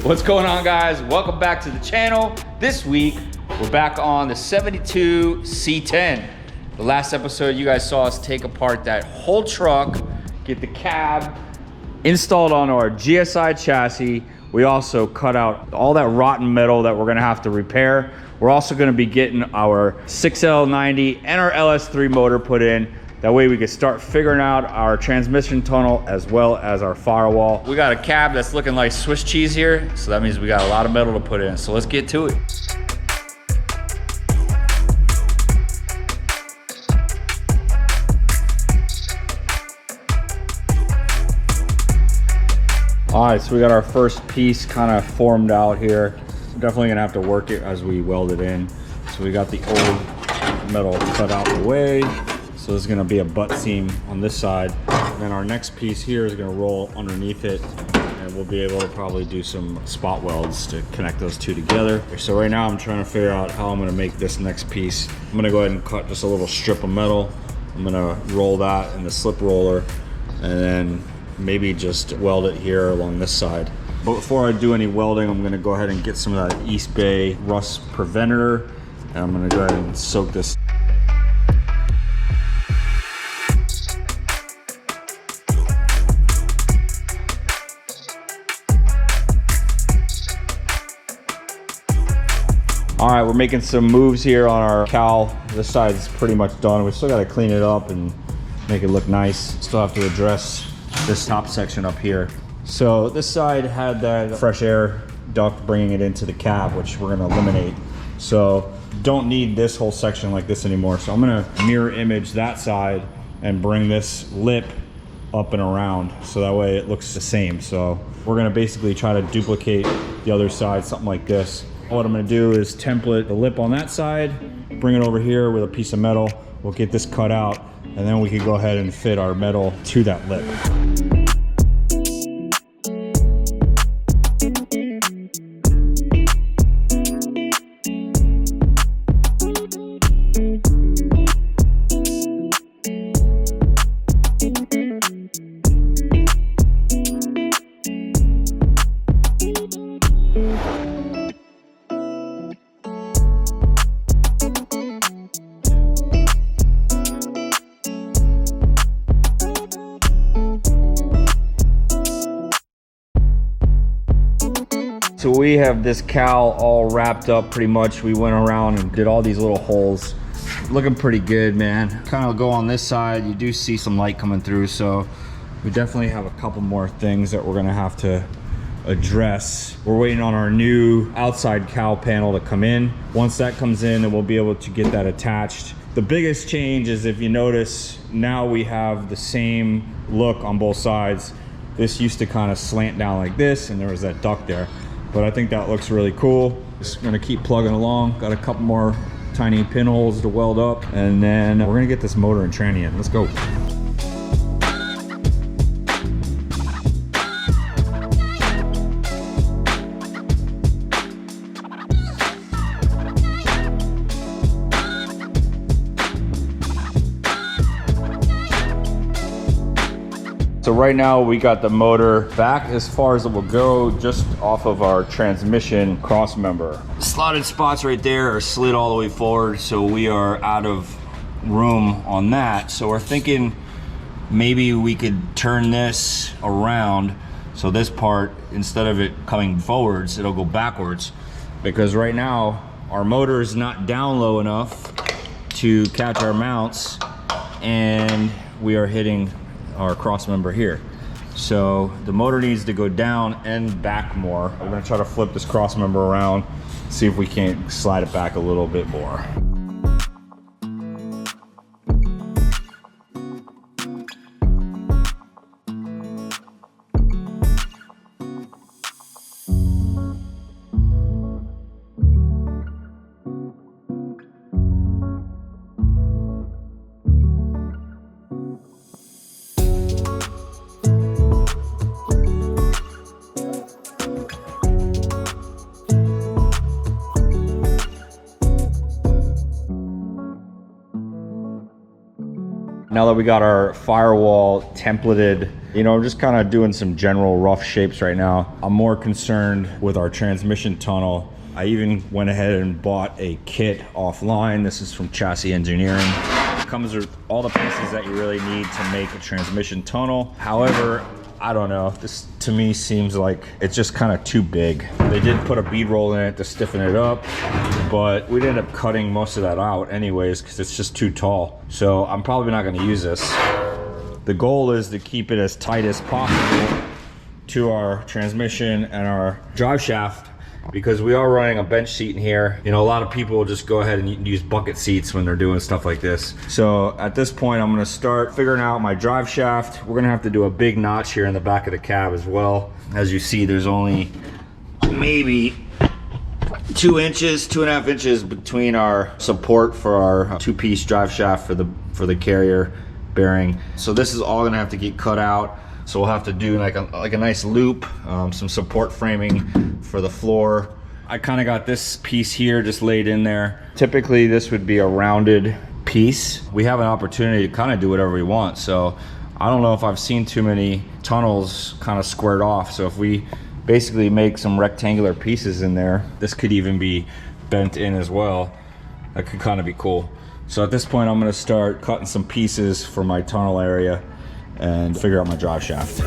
What's going on, guys? Welcome back to the channel. This week, we're back on the 72 C10. The last episode, you guys saw us take apart that whole truck, get the cab installed on our GSI chassis. We also cut out all that rotten metal that we're gonna have to repair. We're also gonna be getting our 6L90 and our LS3 motor put in. That way we can start figuring out our transmission tunnel as well as our firewall. We got a cab that's looking like Swiss cheese here, so that means we got a lot of metal to put in. So let's get to it. All right, so we got our first piece kind of formed out here. We're definitely gonna have to work it as we weld it in. So we got the old metal cut out the way. So there's gonna be a butt seam on this side. And then our next piece here is gonna roll underneath it, and we'll be able to probably do some spot welds to connect those two together. So right now I'm trying to figure out how I'm gonna make this next piece. I'm gonna go ahead and cut just a little strip of metal. I'm gonna roll that in the slip roller, and then maybe just weld it here along this side. But before I do any welding, I'm gonna go ahead and get some of that East Bay rust preventer, and I'm gonna go ahead and soak this. All right, we're making some moves here on our cowl. This side is pretty much done. We still gotta clean it up and make it look nice. Still have to address this top section up here. So this side had that fresh air duct bringing it into the cab, which we're gonna eliminate. So don't need this whole section like this anymore. So I'm gonna mirror image that side and bring this lip up and around, so that way it looks the same. So we're gonna basically try to duplicate the other side, something like this. What I'm gonna do is template the lip on that side, bring it over here with a piece of metal. We'll get this cut out, and then we can go ahead and fit our metal to that lip. So we have this cowl all wrapped up pretty much. We went around and did all these little holes. Looking pretty good, man. Kind of go on this side. You do see some light coming through, so we definitely have a couple more things that we're gonna have to address. We're waiting on our new outside cowl panel to come in. Once that comes in, then we'll be able to get that attached. The biggest change is, if you notice, now we have the same look on both sides. This used to kind of slant down like this, and there was that duct there. But I think that looks really cool. Just gonna keep plugging along. Got a couple more tiny pinholes to weld up, and then we're gonna get this motor and tranny in. Let's go. So right now we got the motor back as far as it will go, just off of our transmission cross member. Slotted spots right there are slid all the way forward, so we are out of room on that. So we're thinking maybe we could turn this around, so this part, instead of it coming forwards, it'll go backwards, because right now our motor is not down low enough to catch our mounts, and we are hitting our cross member here. So the motor needs to go down and back more. We're gonna try to flip this cross member around, see if we can't slide it back a little bit more. Now that we got our firewall templated You know, I'm just kind of doing some general rough shapes right now. I'm more concerned with our transmission tunnel. I even went ahead and bought a kit offline. This is from Chassis Engineering. It comes with all the pieces that you really need to make a transmission tunnel. However, I don't know, this to me seems like it's just kind of too big. They did put a bead roll in it to stiffen it up, but we'd end up cutting most of that out anyways because it's just too tall. So I'm probably not going to use this. The goal is to keep it as tight as possible to our transmission and our drive shaft, because we are running a bench seat in here. You know, a lot of people will just go ahead and use bucket seats when they're doing stuff like this. So at this point, I'm gonna start figuring out my drive shaft. We're gonna have to do a big notch here in the back of the cab as well. As you see, there's only maybe 2 inches, 2.5 inches between our support for our two-piece drive shaft for the carrier bearing. So this is all gonna have to get cut out. So we'll have to do like a nice loop, some support framing for the floor. I kind of got this piece here just laid in there. Typically this would be a rounded piece. We have an opportunity to kind of do whatever we want. So I don't know if I've seen too many tunnels kind of squared off. So if we basically make some rectangular pieces in there, this could even be bent in as well. That could kind of be cool. So at this point, I'm gonna start cutting some pieces for my tunnel area and figure out my drive shaft.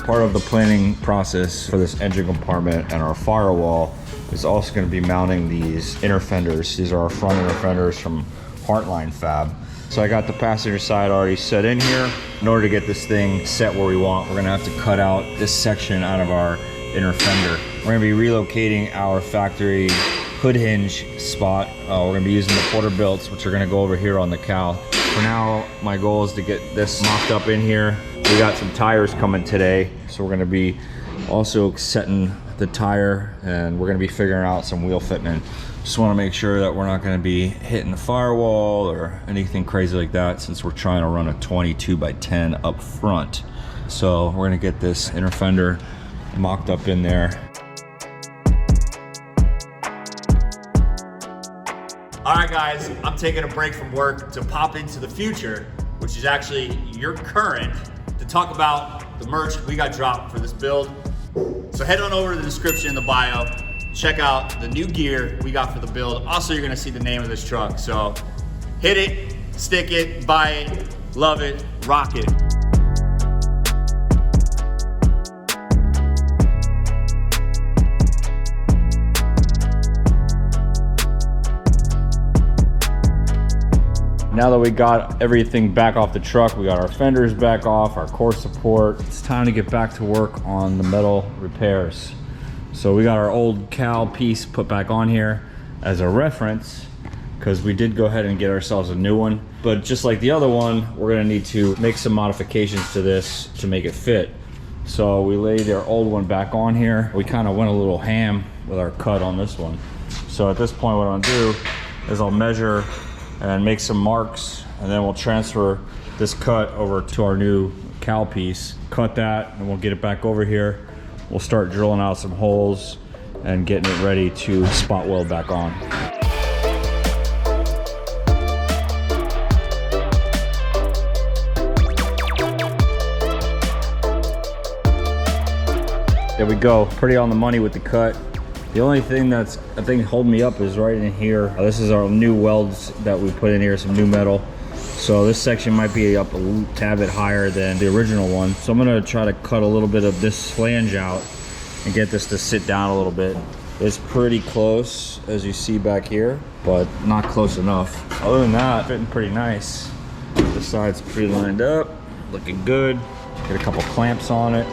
Part of the planning process for this engine compartment and our firewall is also going to be mounting these inner fenders. These are our front inner fenders from Heartline Fab. So I got the passenger side already set in here. In order to get this thing set where we want, we're gonna have to cut out this section out of our inner fender. We're gonna be relocating our factory hood hinge spot. We're gonna be using the Porterbilts, which are gonna go over here on the cowl. For now, my goal is to get this mocked up in here. We got some tires coming today, so we're gonna be also setting the tire, and we're gonna be figuring out some wheel fitment. Just want to make sure that we're not going to be hitting the firewall or anything crazy like that, since we're trying to run a 22x10 up front. So we're going to get this inner fender mocked up in there. All right, guys, I'm taking a break from work to pop into the future, which is actually your current, to talk about the merch we got dropped for this build. So head on over to the description in the bio. Check out the new gear we got for the build. Also, you're gonna see the name of this truck. So hit it, stick it, buy it, love it, rock it. Now that we got everything back off the truck, we got our fenders back off, our core support, it's time to get back to work on the metal repairs. So we got our old cowl piece put back on here as a reference, because we did go ahead and get ourselves a new one. But just like the other one, we're gonna need to make some modifications to this to make it fit. So we laid our old one back on here. We kind of went a little ham with our cut on this one. So at this point, what I'm gonna do is I'll measure and make some marks, and then we'll transfer this cut over to our new cowl piece. Cut that, and we'll get it back over here. We'll start drilling out some holes and getting it ready to spot weld back on. There we go, pretty on the money with the cut. The only thing that's, I think, holding me up is right in here. This is our new welds that we put in here, some new metal. So this section might be up a tad bit higher than the original one. So I'm gonna try to cut a little bit of this flange out and get this to sit down a little bit. It's pretty close, as you see back here, but not close enough. Other than that, fitting pretty nice. The side's pretty lined up, looking good. Get a couple clamps on it.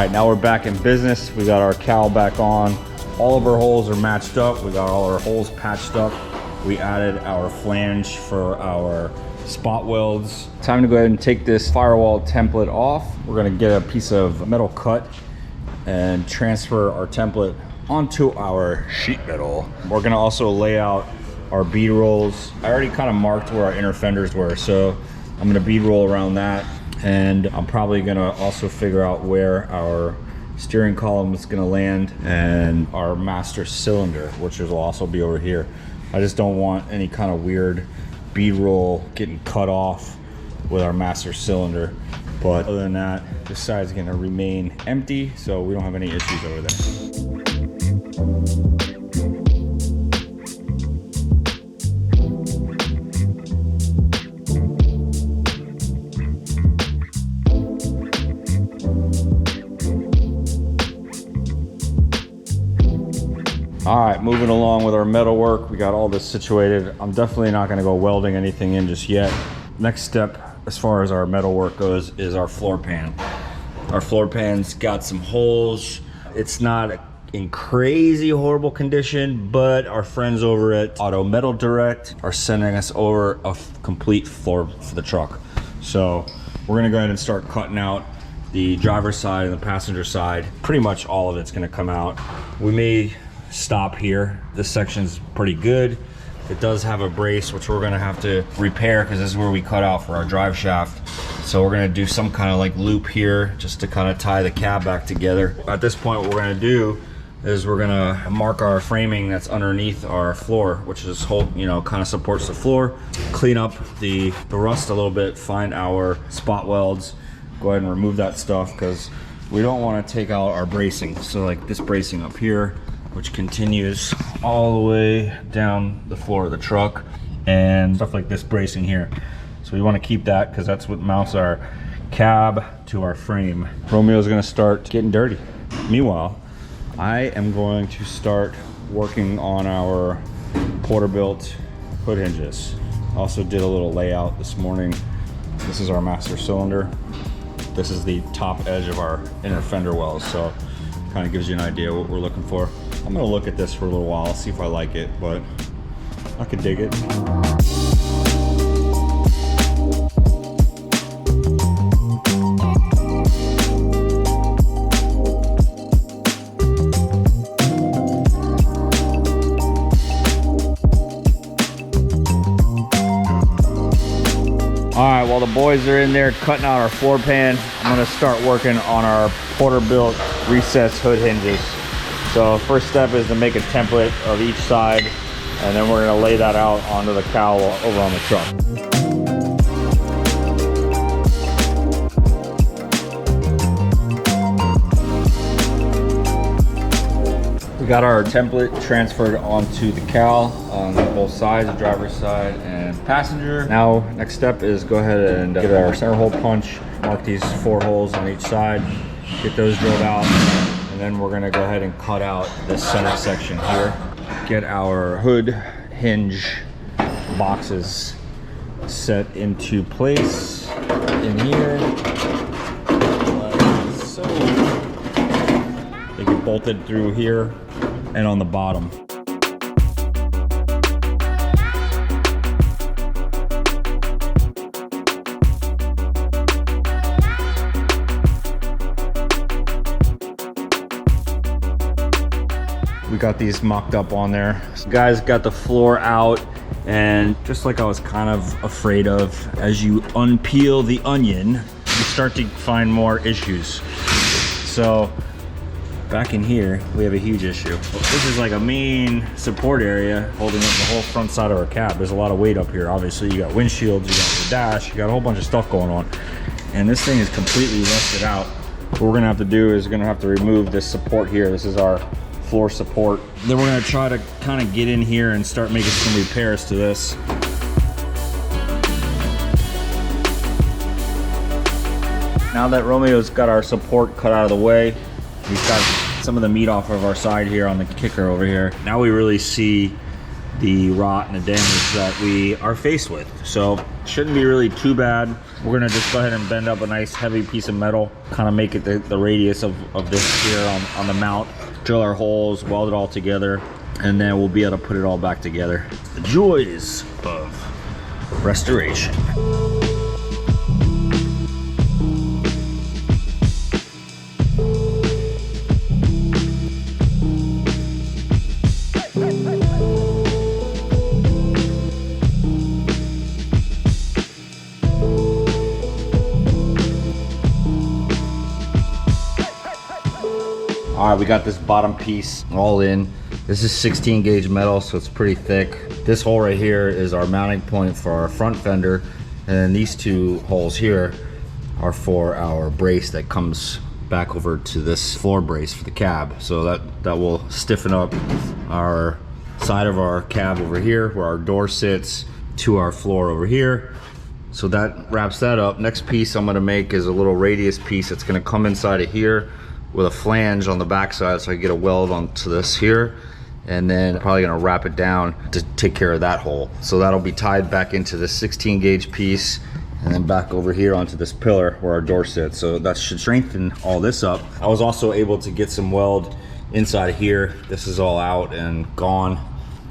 right, now we're back in business. We got our cowl back on. All of our holes are matched up. We got all our holes patched up. We added our flange for our spot welds. Time to go ahead and take this firewall template off. We're gonna get a piece of metal cut and transfer our template onto our sheet metal. We're gonna also lay out our bead rolls. I already kind of marked where our inner fenders were, so I'm gonna bead roll around that. And I'm probably gonna also figure out where our steering column is gonna land and our master cylinder, which will also be over here. I just don't want any kind of weird bead roll getting cut off with our master cylinder. But other than that, this side's gonna remain empty, so we don't have any issues over there. All right, moving along with our metal work. We got all this situated. I'm definitely not gonna go welding anything in just yet. Next step, as far as our metal work goes, is our floor pan. Our floor pan's got some holes. It's not in crazy horrible condition, but our friends over at Auto Metal Direct are sending us over a complete floor for the truck. So we're gonna go ahead and start cutting out the driver's side and the passenger side. Pretty much all of it's gonna come out. We may stop here. This section's pretty good. It does have a brace, which we're gonna have to repair because this is where we cut out for our drive shaft. So we're gonna do some kind of like loop here just to kind of tie the cab back together. At this point, what we're gonna do is we're gonna mark our framing that's underneath our floor, which is kind of supports the floor. Clean up the rust a little bit, find our spot welds, go ahead and remove that stuff because we don't want to take out our bracing. So like this bracing up here, which continues all the way down the floor of the truck, and stuff like this bracing here. So we want to keep that because that's what mounts our cab to our frame. Romeo's gonna start getting dirty. Meanwhile, I am going to start working on our Porterbuilt hood hinges. Also did a little layout this morning. This is our master cylinder. This is the top edge of our inner fender wells, so kind of gives you an idea what we're looking for. I'm gonna look at this for a little while, see if I like it, but I could dig it. All right, while the boys are in there cutting out our floor pan, I'm gonna start working on our Porterbuilt recessed hood hinges. So first step is to make a template of each side, and then we're gonna lay that out onto the cowl over on the truck. We got our template transferred onto the cowl on both sides, the driver's side and passenger. Now, next step is go ahead and get our center hole punch, mark these 4 holes on each side, get those drilled out, and then we're gonna go ahead and cut out this center section here. Get our hood hinge boxes set into place in here, like so. They get bolted through here and on the bottom. We got these mocked up on there. So guys, got the floor out, and just like I was kind of afraid of, as you unpeel the onion, you start to find more issues. So back in here, we have a huge issue. This is like a main support area holding up the whole front side of our cab. There's a lot of weight up here. Obviously, you got windshields, you got your dash, you got a whole bunch of stuff going on. And this thing is completely rusted out. What we're gonna have to do is we're gonna have to remove this support here. This is our floor support. Then we're gonna try to kind of get in here and start making some repairs to this. Now that Romeo's got our support cut out of the way, we've got some of the meat off of our side here on the kicker over here. Now we really see the rot and the damage that we are faced with. So Shouldn't be really too bad. We're gonna just go ahead and bend up a nice heavy piece of metal, kind of make it the radius of this here on the mount. Drill our holes, weld it all together, and then we'll be able to put it all back together. The joys of restoration. All right, we got this bottom piece all in. This is 16 gauge metal, so it's pretty thick. This hole right here is our mounting point for our front fender, and then these two holes here are for our brace that comes back over to this floor brace for the cab. So that will stiffen up our side of our cab over here where our door sits to our floor over here. So that wraps that up. Next piece I'm gonna make is a little radius piece that's gonna come inside of here with a flange on the backside, so I get a weld onto this here, and then probably gonna wrap it down to take care of that hole. So that'll be tied back into the 16 gauge piece, and then back over here onto this pillar where our door sits. So that should strengthen all this up. I was also able to get some weld inside of here. This is all out and gone.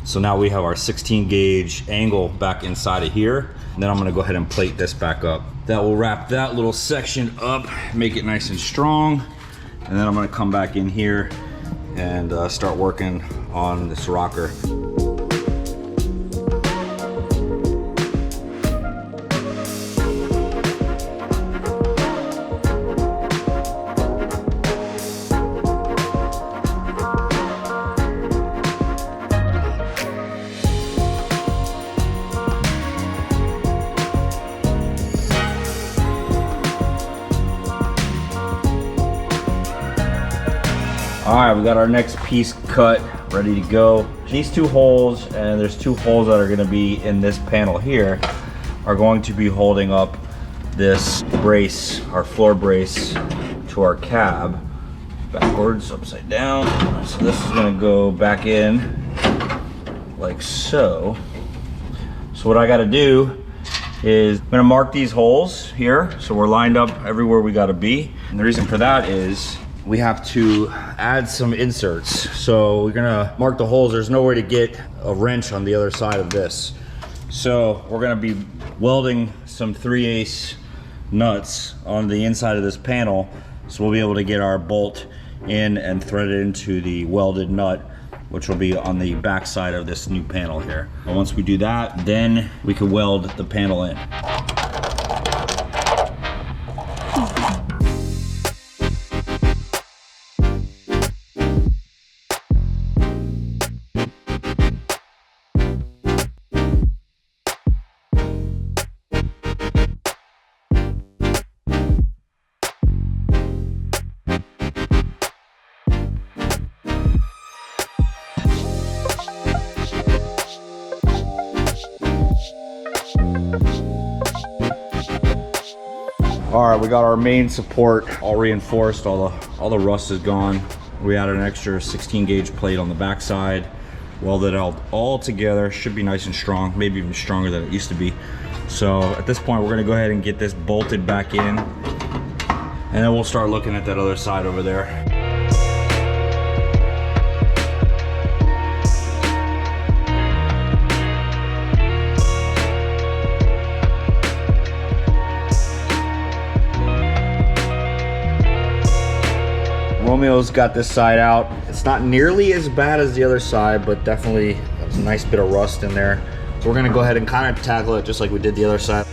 So now we have our 16 gauge angle back inside of here. And then I'm gonna go ahead and plate this back up. That will wrap that little section up, make it nice and strong. And then I'm gonna come back in here and start working on this rocker. All right, we got our next piece cut, ready to go. These two holes, and there's two holes that are gonna be in this panel here, are going to be holding up this brace, our floor brace, to our cab. Backwards, upside down. So this is gonna go back in like so. So what I gotta do is I'm gonna mark these holes here, so we're lined up everywhere we gotta be. And the reason for that is we have to add some inserts. So we're gonna mark the holes. There's nowhere to get a wrench on the other side of this. So we're gonna be welding some 3/8 nuts on the inside of this panel. So we'll be able to get our bolt in and thread it into the welded nut, which will be on the back side of this new panel here. And once we do that, then we can weld the panel in. All right, we got our main support all reinforced. All the rust is gone. We added an extra 16 gauge plate on the backside. Welded it all together. Should be nice and strong, maybe even stronger than it used to be. So at this point, we're gonna go ahead and get this bolted back in, and then we'll start looking at that other side over there. Romeo's got this side out. It's not nearly as bad as the other side, but definitely there's a nice bit of rust in there. So we're gonna go ahead and kind of tackle it just like we did the other side.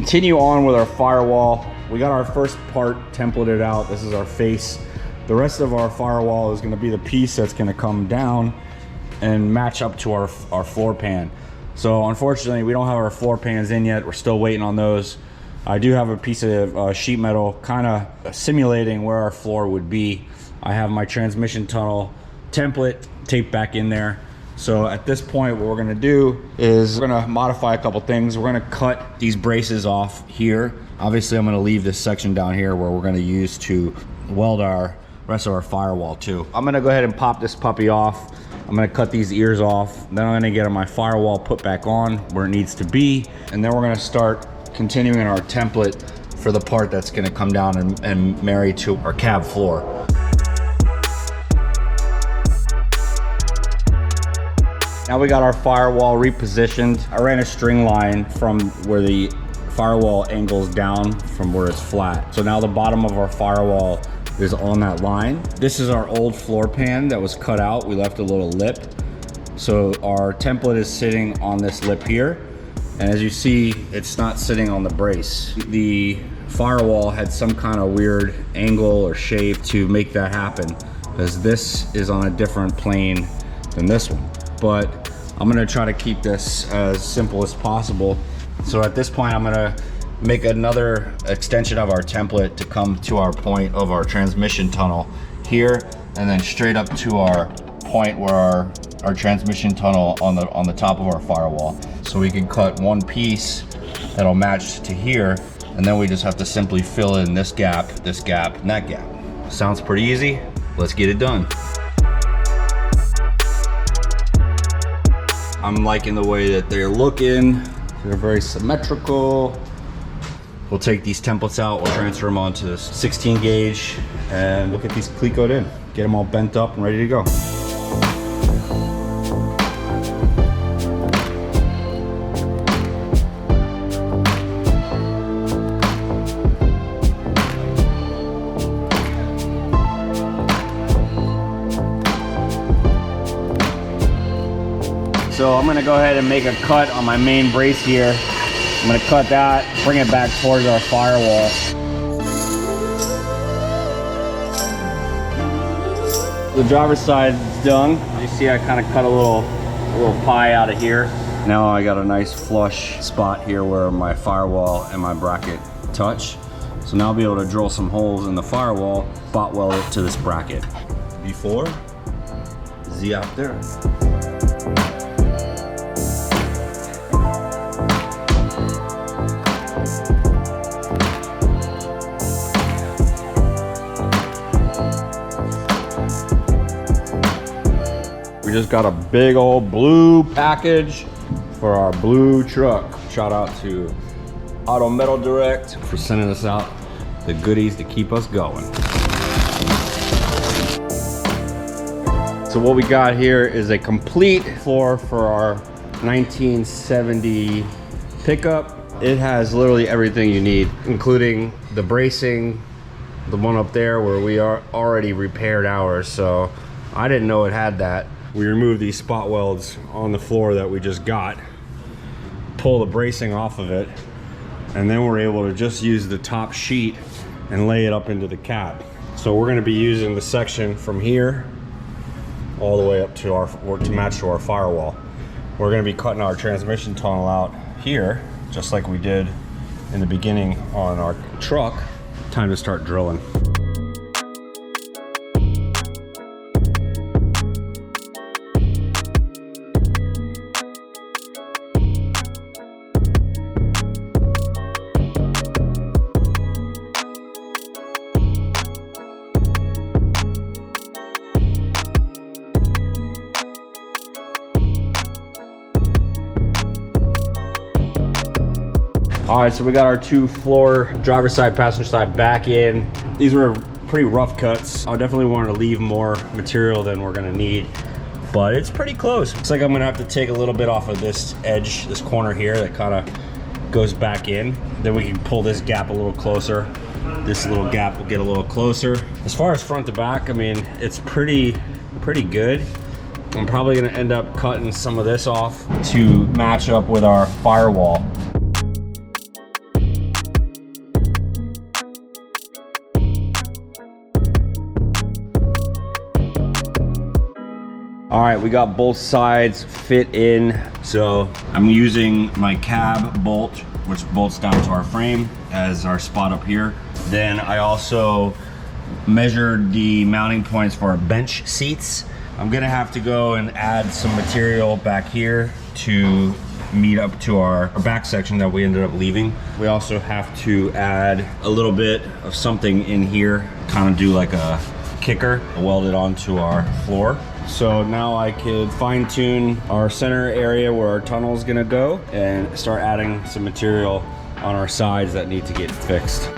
continue on with our firewall. We got our first part templated out. This is our face. The rest of our firewall is going to be the piece that's going to come down and match up to our floor pan. So unfortunately, we don't have our floor pans in yet. We're still waiting on those. I do have a piece of sheet metal kind of simulating where our floor would be. I have my transmission tunnel template taped back in there. So at this point, what we're gonna do is we're gonna modify a couple things. We're gonna cut these braces off here. Obviously, I'm gonna leave this section down here where we're gonna use to weld our rest of our firewall to. I'm gonna go ahead and pop this puppy off. I'm gonna cut these ears off. Then I'm gonna get my firewall put back on where it needs to be. And then we're gonna start continuing our template for the part that's gonna come down and marry to our cab floor. Now we got our firewall repositioned. I ran a string line from where the firewall angles down from where it's flat. So now the bottom of our firewall is on that line. This is our old floor pan that was cut out. We left a little lip. So our template is sitting on this lip here. And as you see, it's not sitting on the brace. The firewall had some kind of weird angle or shape to make that happen, because this is on a different plane than this one. But I'm gonna try to keep this as simple as possible. So at this point, I'm gonna make another extension of our template to come to our point of our transmission tunnel here, and then straight up to our point where our transmission tunnel on the top of our firewall. So we can cut one piece that'll match to here, and then we just have to simply fill in this gap, and that gap. Sounds pretty easy. Let's get it done. I'm liking the way that they're looking. They're very symmetrical. We'll take these templates out, we'll transfer them onto this 16 gauge, and we'll get these clecoed in. Get them all bent up and ready to go. So I'm gonna go ahead and make a cut on my main brace here. I'm gonna cut that, bring it back towards our firewall. The driver's side is done. You see I kind of cut a little pie out of here. Now I got a nice flush spot here where my firewall and my bracket touch. So now I'll be able to drill some holes in the firewall, spot weld it to this bracket. Before, the after. We just got a big old blue package for our blue truck. Shout out to Auto Metal Direct for sending us out the goodies to keep us going. So what we got here is a complete floor for our 1970 pickup. It has literally everything you need, including the bracing, the one up there where we are already repaired ours. So I didn't know it had that. We removed these spot welds on the floor that we just got, pull the bracing off of it, and then we're able to just use the top sheet and lay it up into the cab. So we're gonna be using the section from here all the way up to to match to our firewall. We're gonna be cutting our transmission tunnel out here, just like we did in the beginning on our truck. Time to start drilling. All right, so we got our two floor, driver's side, passenger side back in. These were pretty rough cuts. I definitely wanted to leave more material than we're gonna need, but it's pretty close. Looks like I'm gonna have to take a little bit off of this edge, this corner here that kind of goes back in. Then we can pull this gap a little closer. This little gap will get a little closer. As far as front to back, I mean, it's pretty good. I'm probably gonna end up cutting some of this off to match up with our firewall. All right, we got both sides fit in. So I'm using my cab bolt, which bolts down to our frame as our spot up here. Then I also measured the mounting points for our bench seats. I'm gonna have to go and add some material back here to meet up to our back section that we ended up leaving. We also have to add a little bit of something in here, kind of do like a kicker, weld it onto our floor. So now I could fine tune our center area where our tunnel is gonna go and start adding some material on our sides that need to get fixed.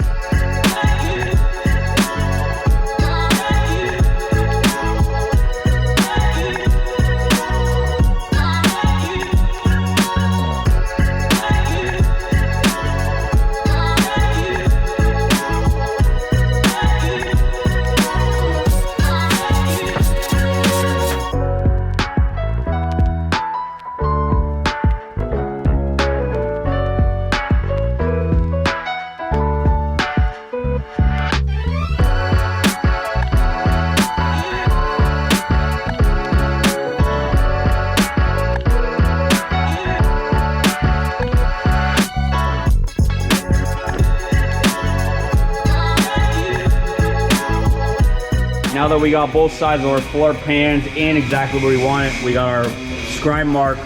Now that we got both sides of our floor panned in exactly where we want it, we got our scribe marked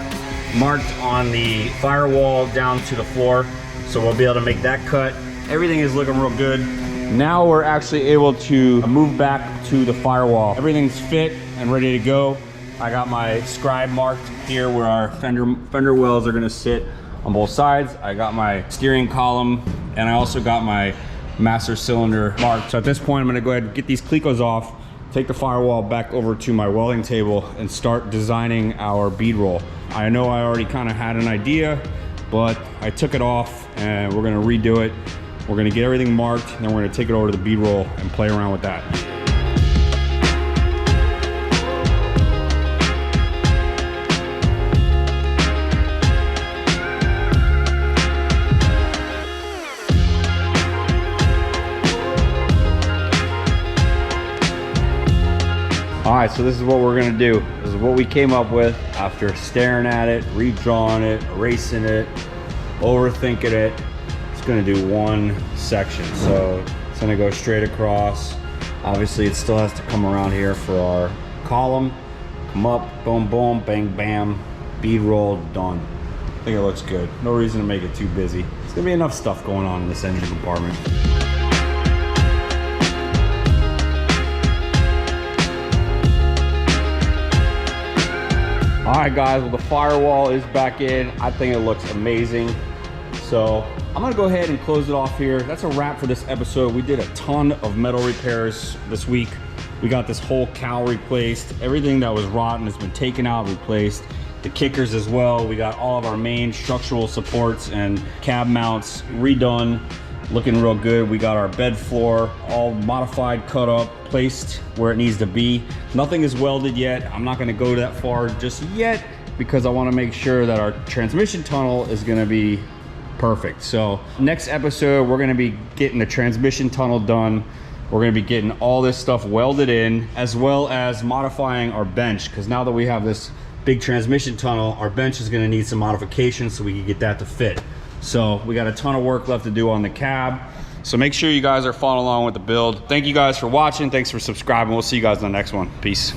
on the firewall down to the floor. So we'll be able to make that cut. Everything is looking real good. Now we're actually able to move back to the firewall. Everything's fit and ready to go. I got my scribe marked here where our fender wells are gonna sit on both sides. I got my steering column and I also got my master cylinder marked. So at this point, I'm gonna go ahead and get these clecos off, take the firewall back over to my welding table and start designing our bead roll. I know I already kind of had an idea, but I took it off and we're gonna redo it. We're gonna get everything marked and then we're gonna take it over to the bead roll and play around with that. All right, so this is what we're gonna do. This is what we came up with after staring at it, redrawing it, erasing it, overthinking it. It's gonna do one section. So it's gonna go straight across. Obviously it still has to come around here for our column. Come up, boom, boom, bang, bam, bead roll, done. I think it looks good. No reason to make it too busy. It's gonna be enough stuff going on in this engine compartment. All right guys, well the firewall is back in. I think it looks amazing. So I'm gonna go ahead and close it off here. That's a wrap for this episode. We did a ton of metal repairs this week. We got this whole cowl replaced. Everything that was rotten has been taken out, replaced. The kickers as well. We got all of our main structural supports and cab mounts redone. Looking real good. We got our bed floor all modified, cut up, placed where it needs to be. Nothing is welded yet. I'm not gonna go that far just yet because I wanna make sure that our transmission tunnel is gonna be perfect. So next episode, we're gonna be getting the transmission tunnel done. We're gonna be getting all this stuff welded in, as well as modifying our bench, because now that we have this big transmission tunnel, our bench is gonna need some modification so we can get that to fit. So we got a ton of work left to do on the cab. So make sure you guys are following along with the build. Thank you guys for watching. Thanks for subscribing. We'll see you guys in the next one. Peace.